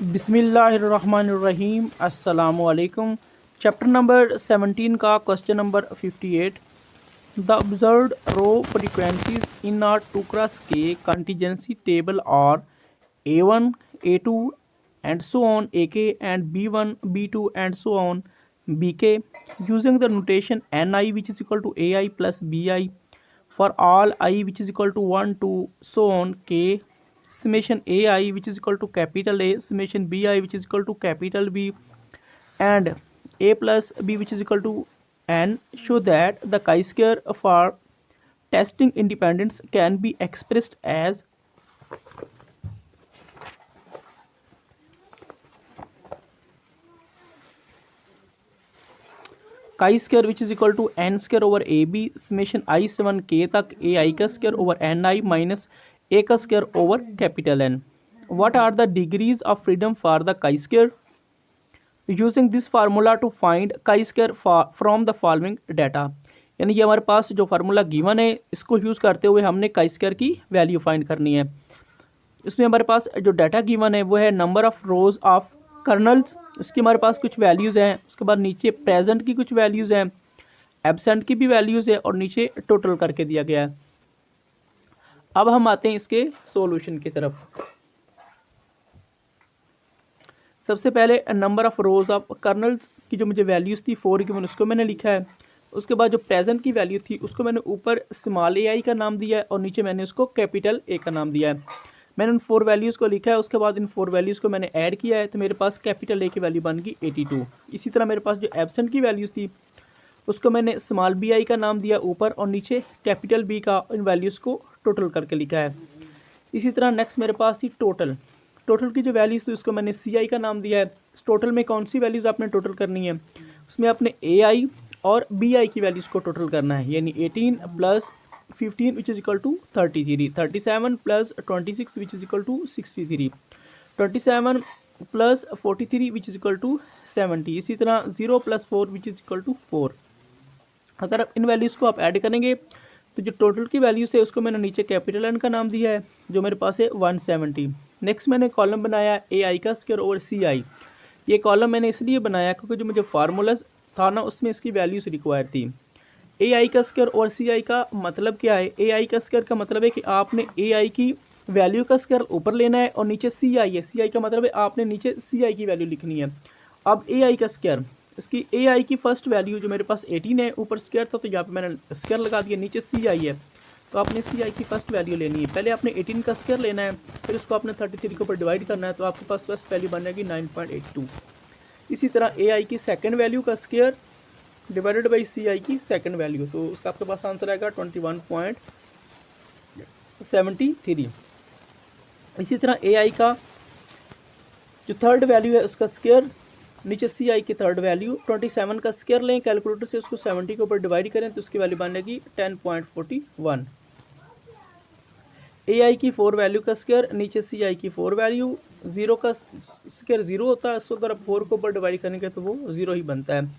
बिस्मिल्लाहिर्रहमानिर्रहीम अस्सलामुअलैकुम। Chapter number 17 का question number 58। The observed row frequencies in a 2x k contingency table और A1 A2 and so on AK and B1 B2 and so on BK using the notation Ni which is equal to AI plus Bi for all I which is equal to 1 to so on K summation AI which is equal to capital A summation Bi which is equal to capital B and A plus B which is equal to N show that the chi-square for testing independence can be expressed as chi square which is equal to n square over ab summation I7 k तक ai का square over ni minus a का square over capital N. What are the degrees of freedom for the chi-square? Using this formula to find chi-square from the following data. यानी ये हमारे पास जो formula given है इसको use करते हुए हमने chi-square की वैल्यू फाइंड करनी है। इसमें हमारे पास जो डाटा गिवन है वो है number of rose of colonel's, इसकी हमारे पास कुछ वैल्यूज़ हैं। उसके बाद नीचे प्रेजेंट की कुछ वैल्यूज़ हैं, एब्सेंट की भी वैल्यूज़ है और नीचे टोटल करके दिया गया है। अब हम आते हैं इसके सॉल्यूशन की तरफ। सबसे पहले number of rose of colonel's की जो मुझे वैल्यूज़ थी 4 गिवन उसको मैंने लिखा है। उसके बाद जो प्रेजेंट की वैल्यू थी उसको मैंने ऊपर स्मॉल ai का नाम दिया है और नीचे मैंने उसको कैपिटल A का नाम दिया है। मैंने उन 4 वैल्यूज़ को लिखा है। उसके बाद इन 4 वैल्यूज़ को मैंने ऐड किया है तो मेरे पास कैपिटल A की वैल्यू बन गई 82। इसी तरह मेरे पास जो एब्सेंट की वैल्यूज़ थी उसको मैंने स्मॉल bi का नाम दिया ऊपर और नीचे कैपिटल B का इन वैल्यूज़ को टोटल करके लिखा है। इसी तरह नेक्स्ट मेरे पास थी टोटल की जो वैल्यूज़ थी उसको मैंने ci का नाम दिया है। इस टोटल में कौन सी वैल्यूज़ आपने टोटल करनी है, उसमें आपने ai और bi की वैल्यूज़ को टोटल करना है। यानी 18 plus 15 which is equal to 33, 37 plus 26 which is equal to 63, 27 plus 43 which is equal to 70। इसी तरह 0 plus 4 which is equal to 4। अगर आप इन वैल्यूज़ को आप ऐड करेंगे तो जो टोटल की वैल्यूज़ है उसको मैंने नीचे कैपिटल N का नाम दिया है जो मेरे पास है 170। नेक्स्ट मैंने कॉलम बनाया AI का स्क्वायर ओवर CI। ये कॉलम मैंने इसलिए बनाया क्योंकि जो मुझे फार्मूला था ना उसमें इसकी वैल्यूज़ रिक्वायर थी। AI का स्क्वायर और CI का मतलब क्या है? AI का स्क्वायर का मतलब है कि आपने AI की वैल्यू का स्क्वायर ऊपर लेना है और नीचे CI है। CI का मतलब है आपने नीचे CI की वैल्यू लिखनी है। अब AI का स्क्वायर, इसकी AI की फर्स्ट वैल्यू जो मेरे पास 18 है, ऊपर स्क्वायर था तो यहाँ पे मैंने स्क्वायर लगा दिया, नीचे CI है तो आपने CI की फर्स्ट वैल्यू लेनी है। पहले आपने 18 का स्क्वायर लेना है, फिर उसको आपने 33 के ऊपर डिवाइड करना है तो आपके पास फर्स्ट वैल्यू बन जाएगी 9.82। इसी तरह AI की सेकेंड वैल्यू का स्क्वायर डिवाइडेड बाई CI की सेकंड वैल्यू, तो उसका आपके पास आंसर आएगा 21.73। इसी तरह AI का जो थर्ड वैल्यू है उसका स्क्वायर नीचे CI की थर्ड वैल्यू 27 का स्क्वायर लें कैलकुलेटर से, उसको 70 के ऊपर डिवाइड करें तो उसकी वैल्यू बनेगी 10.41। AI की 4 वैल्यू का स्क्वायर नीचे CI की 4 वैल्यू, 0 का स्क्वायर 0 होता है, उसको अगर आप 4 के ऊपर डिवाइड करेंगे तो वो 0 ही बनता है।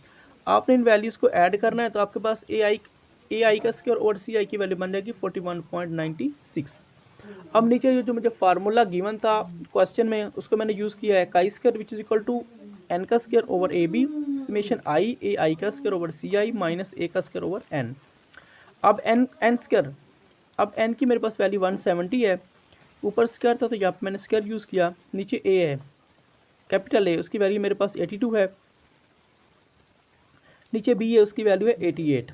आपने इन वैल्यूज़ को ऐड करना है तो आपके पास AI का स्क्वायर और CI की वैल्यू बन जाएगी 41.96। अब नीचे जो मुझे फार्मूला गिवन था क्वेश्चन में उसको मैंने यूज़ किया है chi square which is equal to n का square over AB summation I AI का square over CI minus A का स्क्वायर ओवर N। अब n स्क्वायर, अब n की मेरे पास वैल्यू 170 है, ऊपर स्क्वायर था तो यहाँ पर मैंने स्क्वायर यूज़ किया, नीचे A है कैपिटल A, उसकी वैल्यू मेरे पास 82 है, नीचे B है उसकी वैल्यू है 88।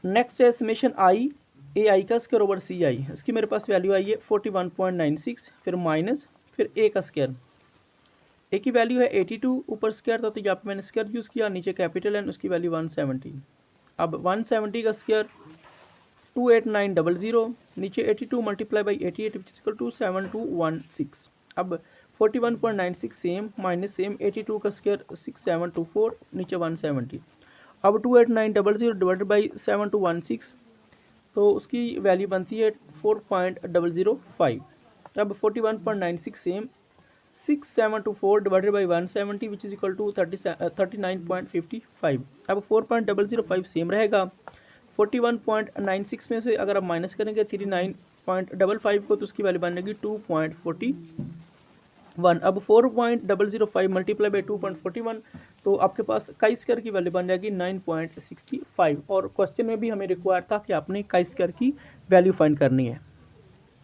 नेक्स्ट है समेशन I AI का स्क्वायर ओवर CI, इसकी मेरे पास वैल्यू आई है 41.96, फिर माइनस फिर A का स्क्वायर, A की वैल्यू है 82, ऊपर स्क्वायर था तो यहाँ पे मैंने स्क्वायर यूज़ किया, नीचे कैपिटल N, उसकी वैल्यू 170। अब 170 का स्क्वायर 28900, नीचे 82 multiply by 88 which equal to 7216। अब 41.96 सेम माइनस सेम 82 का स्क्वायर 6724, नीचे 170। अब 28900 डिवाइडेड बाई 7216 तो उसकी वैल्यू बनती है 4.005। अब 41.96 same 6724 divided by 170 which is equal to 39.55। अब 4.005 सेम रहेगा। 41.96 में से अगर आप माइनस करेंगे 39.55 को तो उसकी वैल्यू बनेगी 2.40 1। अब 4.005 मल्टीप्लाई बाई 2.41, तो आपके पास काई स्क्वायर की वैल्यू बन जाएगी 9.65। और क्वेश्चन में भी हमें रिक्वायर था कि आपने काई स्क्वायर की वैल्यू फाइंड करनी है।